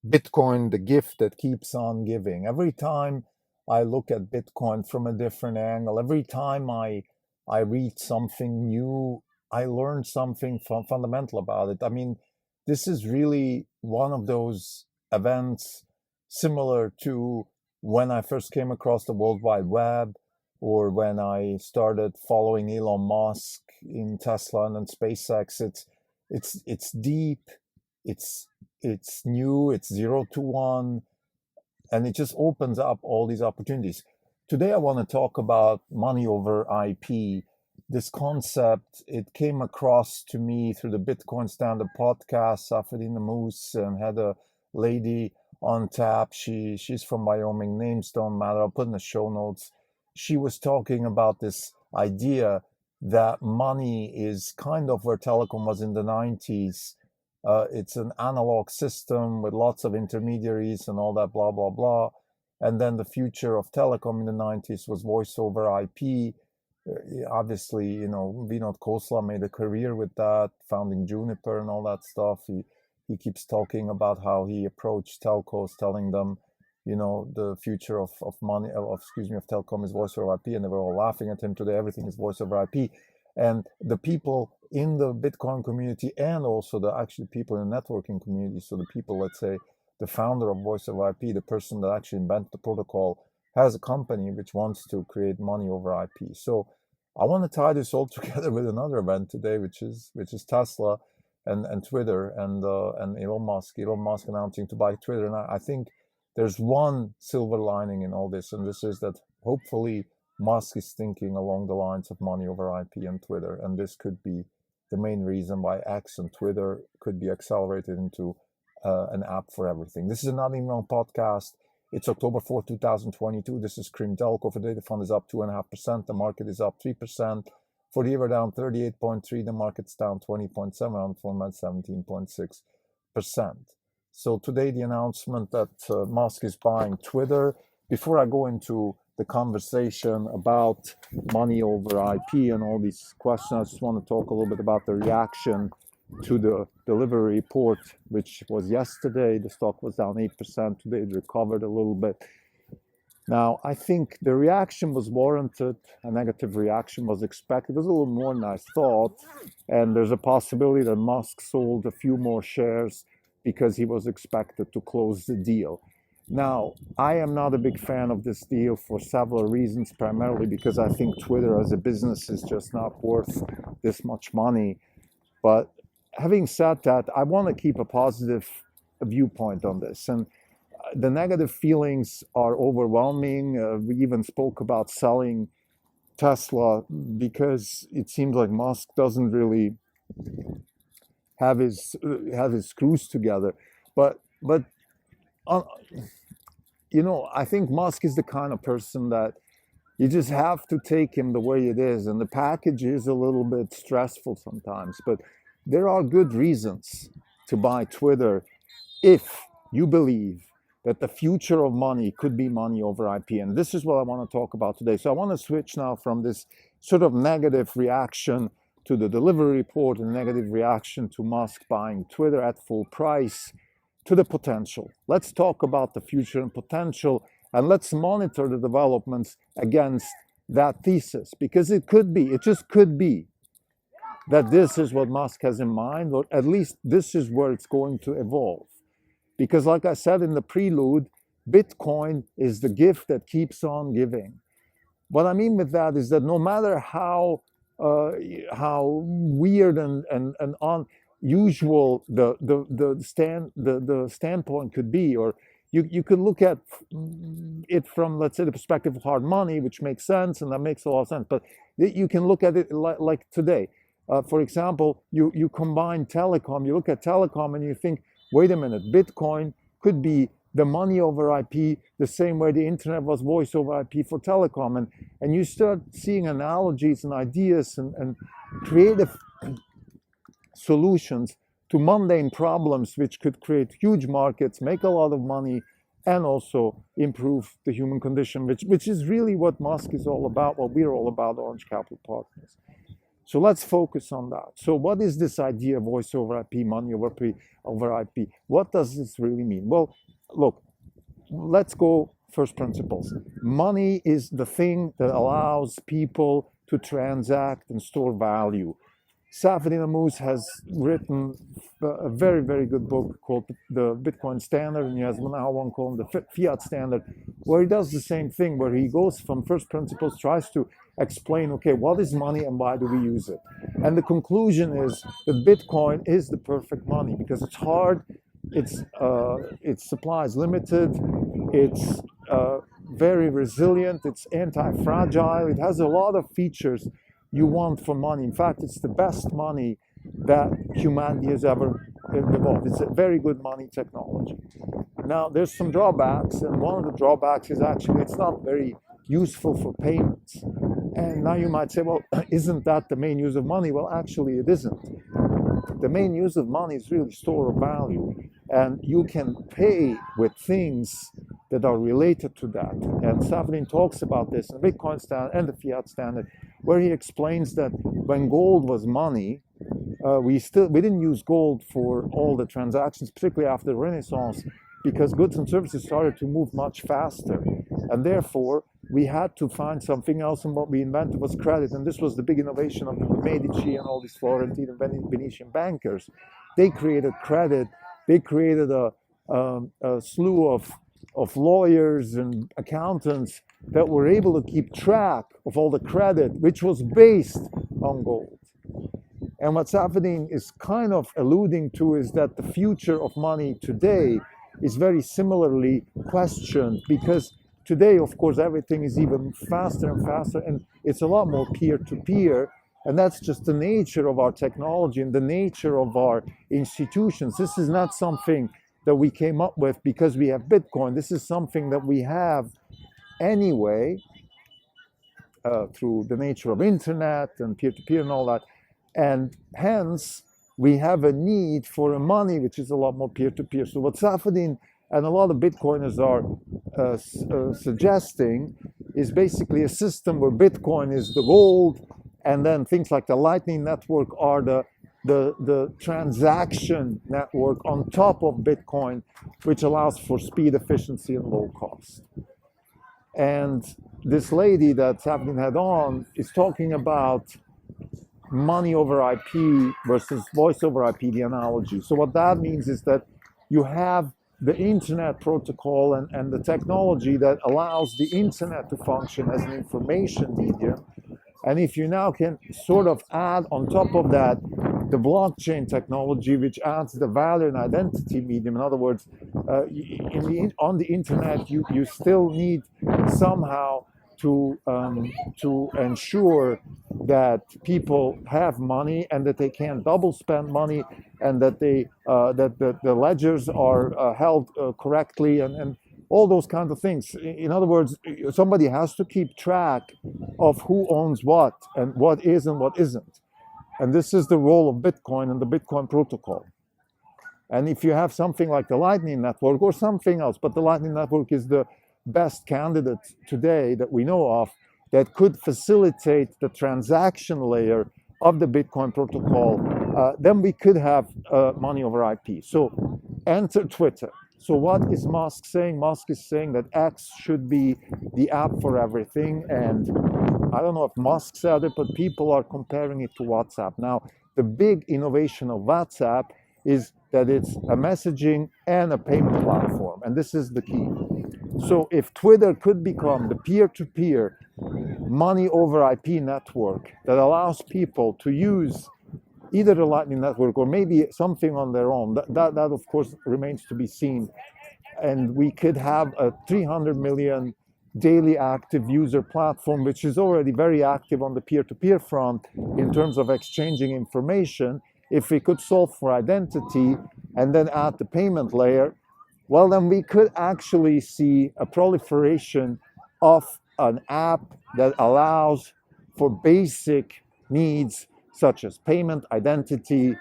Bitcoin, the gift that keeps on giving. Every time I look at Bitcoin from a different angle, every time I read something new, I learn something fundamental about it. I mean, this is really one of those events similar to when I first came across the World Wide Web, or when I started following Elon Musk in Tesla and then SpaceX. It's deep, it's it's new, it's 0 to 1, and it just opens up all these opportunities. Today, I want to talk about money over IP. This concept, it came across to me through the Bitcoin Standard podcast, Safedin Moose, and had a lady on tap. She's from Wyoming. Names don't matter. I'll put in the show notes. She was talking about this idea that money is kind of where telecom was in the 90s. It's an analog system with lots of intermediaries and all that, blah, blah, blah. And then the future of telecom in the 90s was voice over IP. Obviously, Vinod Khosla made a career with that, founding Juniper and all that stuff. He keeps talking about how he approached telcos, telling them, the future of money, of telecom is voice over IP, and they were all laughing at him. Today, everything is voice over IP. And the people in the Bitcoin community, and also the actually people in the networking community, so the people, let's say, the founder of voice over IP, the person that actually invented the protocol, has a company which wants to create money over IP. So I want to tie this all together with another event today, which is Tesla and Twitter and Elon Musk. Elon Musk announcing to buy Twitter, and I think there's one silver lining in all this, and this is that hopefully Musk is thinking along the lines of money over IP and Twitter, and this could be the main reason why X and Twitter could be accelerated into an app for everything. This is a Not Even Wrong podcast. It's October 4th, 2022. This is Cream Telco. For today, the fund is up 2.5%. The market is up 3%. For the year, we're down 38.3. The market's down 20.7 on format 17.6%. So today, the announcement that Musk is buying Twitter. Before I go into the conversation about money over IP and all these questions, I just want to talk a little bit about the reaction to the delivery report, which was yesterday. The stock was down 8%. Today it recovered a little bit. Now, I think the reaction was warranted. A negative reaction was expected. It was a little more than I thought. And there's a possibility that Musk sold a few more shares because he was expected to close the deal. Now, I am not a big fan of this deal for several reasons, primarily because I think Twitter as a business is just not worth this much money. But having said that, I want to keep a positive viewpoint on this. And the negative feelings are overwhelming. We even spoke about selling Tesla because it seems like Musk doesn't really have his screws together. But I think Musk is the kind of person that you just have to take him the way it is. And the package is a little bit stressful sometimes, but there are good reasons to buy Twitter if you believe that the future of money could be money over IP. And this is what I want to talk about today. So I want to switch now from this sort of negative reaction to the delivery report and negative reaction to Musk buying Twitter at full price to the potential. Let's talk about the future and potential, and let's monitor the developments against that thesis, because it just could be that this is what Musk has in mind, or at least this is where it's going to evolve. Because like I said in the prelude, Bitcoin is the gift that keeps on giving. What I mean with that is that no matter how weird and unusual the standpoint could be, or you could look at it from, let's say, the perspective of hard money, which makes sense, and that makes a lot of sense. But you can look at it like today. For example, you combine telecom, you look at telecom and you think, wait a minute, Bitcoin could be the money over IP the same way the internet was voice over IP for telecom. And you start seeing analogies and ideas and creative solutions to mundane problems, which could create huge markets, make a lot of money, and also improve the human condition, which is really what Musk is all about, what we're all about, Orange Capital Partners. So let's focus on that. So what is this idea of voice over IP, money over IP? What does this really mean? Well, look, let's go first principles. Money is the thing that allows people to transact and store value. Safedin Ammous has written a very, very good book called The Bitcoin Standard, and he has now one called The Fiat Standard, where he does the same thing, where he goes from first principles, tries to explain, okay, what is money and why do we use it? And the conclusion is that Bitcoin is the perfect money because it's hard, its supply is limited, it's very resilient, it's anti-fragile, it has a lot of features you want for money. In fact, it's the best money that humanity has ever evolved. It's a very good money technology. Now, there's some drawbacks, and one of the drawbacks is actually it's not very useful for payments. And now you might say, well, isn't that the main use of money? Well, actually, it isn't. The main use of money is really store of value. And you can pay with things that are related to that. And Safedin talks about this in the Bitcoin Standard and the Fiat Standard, where he explains that when gold was money, we didn't use gold for all the transactions, particularly after the Renaissance, because goods and services started to move much faster. And therefore, we had to find something else, and what we invented was credit. And this was the big innovation of the Medici and all these Florentine and Venetian bankers. They created credit. They created a slew of lawyers and accountants that were able to keep track of all the credit, which was based on gold. And what Safedin is kind of alluding to is that the future of money today is very similarly questioned, because today, of course, everything is even faster and faster, and it's a lot more peer-to-peer. And that's just the nature of our technology and the nature of our institutions. This is not something that we came up with because we have Bitcoin. This is something that we have anyway through the nature of internet and peer-to-peer and all that. And hence, we have a need for a money which is a lot more peer-to-peer. So what Safedin and a lot of Bitcoiners are suggesting is basically a system where Bitcoin is the gold, and then things like the Lightning Network are the transaction network on top of Bitcoin, which allows for speed, efficiency, and low cost. And this lady that Safedin had on is talking about money over IP versus voice over IP, the analogy. So what that means is that you have the internet protocol and the technology that allows the internet to function as an information medium. And if you now can sort of add on top of that the blockchain technology, which adds the value and identity medium, in other words, on the internet, you still need somehow to ensure that people have money and that they can't double spend money, and that the ledgers are held correctly, and all those kinds of things. In other words, somebody has to keep track of who owns what and what is and what isn't. And this is the role of Bitcoin and the Bitcoin protocol. And if you have something like the Lightning Network or something else, but the Lightning Network is the best candidate today that we know of that could facilitate the transaction layer of the Bitcoin protocol, then we could have money over IP. So enter Twitter. So what is Musk saying? Musk is saying that X should be the app for everything. And I don't know if Musk said it, but people are comparing it to WhatsApp. Now, the big innovation of WhatsApp is that it's a messaging and a payment platform. And this is the key. So if Twitter could become the peer-to-peer money over IP network that allows people to use either the Lightning Network or maybe something on their own, that of course remains to be seen. And we could have a 300 million daily active user platform, which is already very active on the peer-to-peer front in terms of exchanging information. If we could solve for identity and then add the payment layer, well, then we could actually see a proliferation of an app that allows for basic needs such as payment, identity,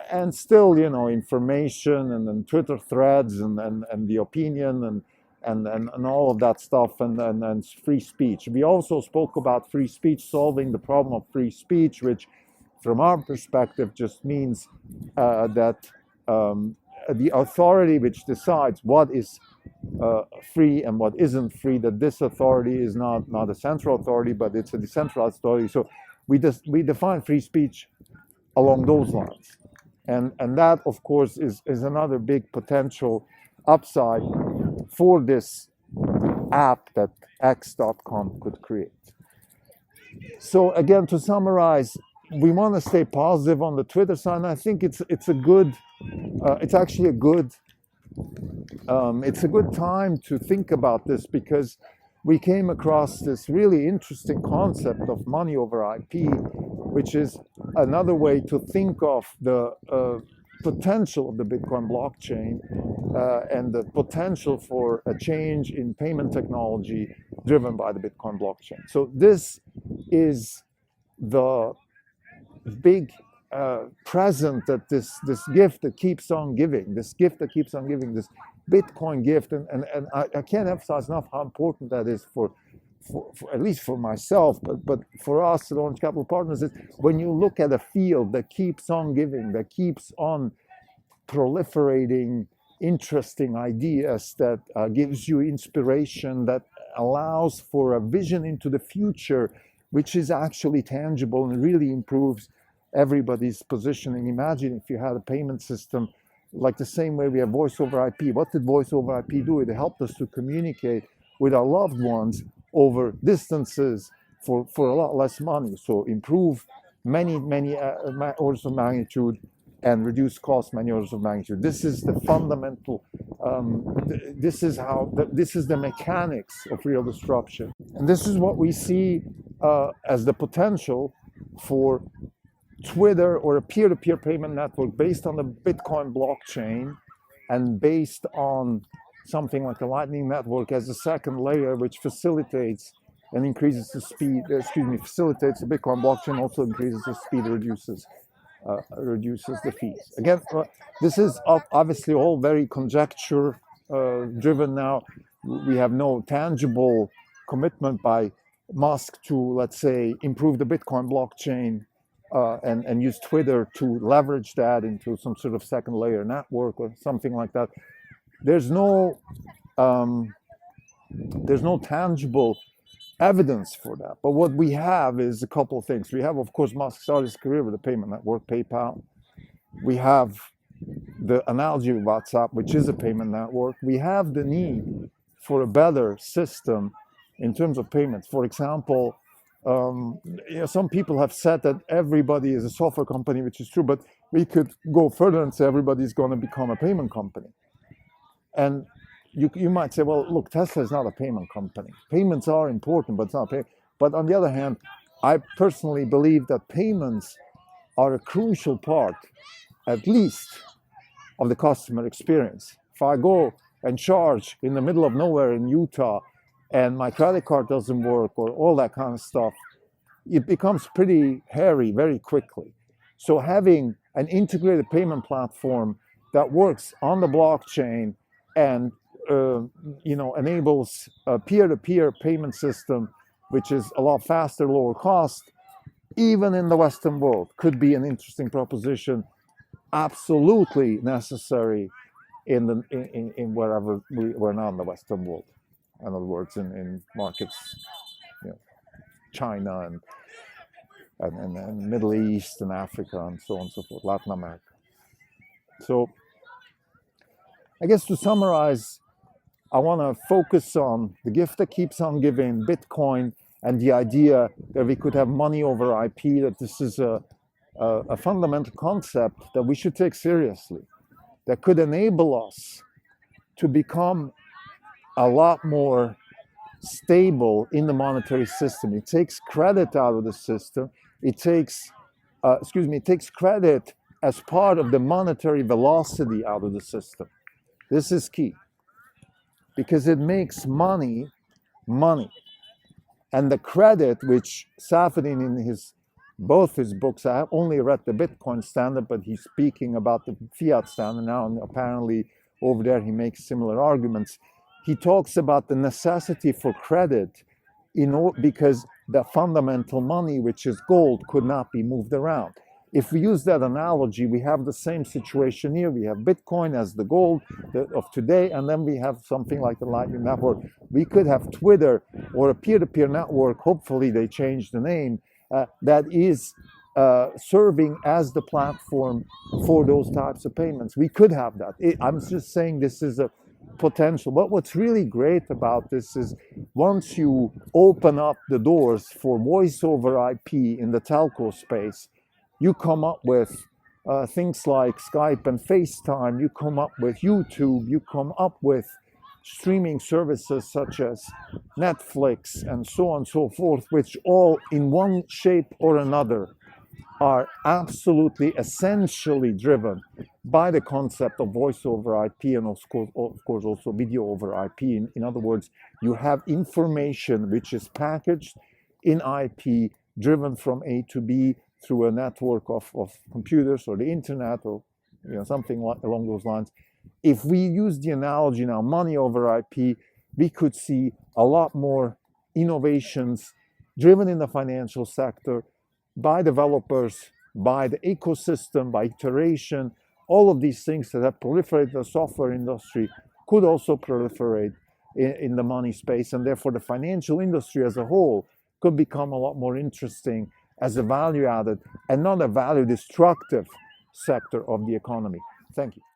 and still, information, and then Twitter threads and the opinion and all of that stuff, and free speech. We also spoke about free speech, solving the problem of free speech, which from our perspective just means that the authority which decides what is free and what isn't free, that this authority is not a central authority, but it's a decentralized authority. So we define free speech along those lines. And that, of course, is another big potential upside for this app that X.com could create. So again, to summarize, we want to stay positive on the Twitter side. And I think it's actually a good time to think about this, because we came across this really interesting concept of money over IP, which is another way to think of the potential of the Bitcoin blockchain and the potential for a change in payment technology driven by the Bitcoin blockchain. So this is the big present that this gift that keeps on giving, this Bitcoin gift, and I can't emphasize enough how important that is for at least for myself, but for us at Orange Capital Partners, is when you look at a field that keeps on giving, that keeps on proliferating interesting ideas, that gives you inspiration, that allows for a vision into the future, which is actually tangible and really improves everybody's positioning. Imagine if you had a payment system like the same way we have voice over IP. What did voice over IP do? It helped us to communicate with our loved ones over distances for a lot less money. So improve many orders of magnitude and reduce cost many orders of magnitude. This is the fundamental, this is the mechanics of real disruption. And this is what we see as the potential for Twitter, or a peer-to-peer payment network based on the Bitcoin blockchain and based on something like a Lightning Network as a second layer, which facilitates and increases the speed, facilitates the Bitcoin blockchain, also increases the speed, reduces the fees. Again, this is obviously all very conjecture driven now. We have no tangible commitment by Musk to, let's say, improve the Bitcoin blockchain and use Twitter to leverage that into some sort of second layer network or something like that. There's no tangible evidence for that. But what we have is a couple of things. We have, of course, Musk started his career with a payment network, PayPal. We have the analogy of WhatsApp, which is a payment network. We have the need for a better system in terms of payments. For example, some people have said that everybody is a software company, which is true, but we could go further and say everybody's going to become a payment company. And you might say, well, look, Tesla is not a payment company. Payments are important, but it's not pay. But on the other hand, I personally believe that payments are a crucial part, at least, of the customer experience. If I go and charge in the middle of nowhere in Utah and my credit card doesn't work or all that kind of stuff, it becomes pretty hairy very quickly. So having an integrated payment platform that works on the blockchain and enables a peer-to-peer payment system, which is a lot faster, lower cost, even in the Western world, could be an interesting proposition, absolutely necessary in wherever we're not in the Western world. In other words, in markets, China and Middle East and Africa and so on and so forth, Latin America. So I guess to summarize, I want to focus on the gift that keeps on giving, Bitcoin, and the idea that we could have money over IP, that this is a fundamental concept that we should take seriously, that could enable us to become a lot more stable in the monetary system. It takes credit out of the system. It takes credit as part of the monetary velocity out of the system. This is key, because it makes money. And the credit, which Saifedean in both his books, I have only read the Bitcoin standard, but he's speaking about the fiat standard now, and apparently over there he makes similar arguments. he talks about the necessity for credit because the fundamental money, which is gold, could not be moved around. If we use that analogy, we have the same situation here. We have Bitcoin as the gold of today, and then we have something like the Lightning Network. We could have Twitter or a peer-to-peer network. Hopefully, they change the name. That is serving as the platform for those types of payments. We could have that. I'm just saying this is a potential. But what's really great about this is once you open up the doors for voice over IP in the telco space, you come up with things like Skype and FaceTime, you come up with YouTube, you come up with streaming services such as Netflix and so on and so forth, which all in one shape or another are absolutely essentially driven by the concept of voice over IP and of course also video over IP. In other words, you have information which is packaged in IP, driven from A to B through a network of computers or the internet or something along those lines. If we use the analogy now, money over IP, we could see a lot more innovations driven in the financial sector by developers, by the ecosystem, by iteration. All of these things that have proliferated in the software industry could also proliferate in the money space, and therefore the financial industry as a whole could become a lot more interesting as a value added and not a value destructive sector of the economy. Thank you.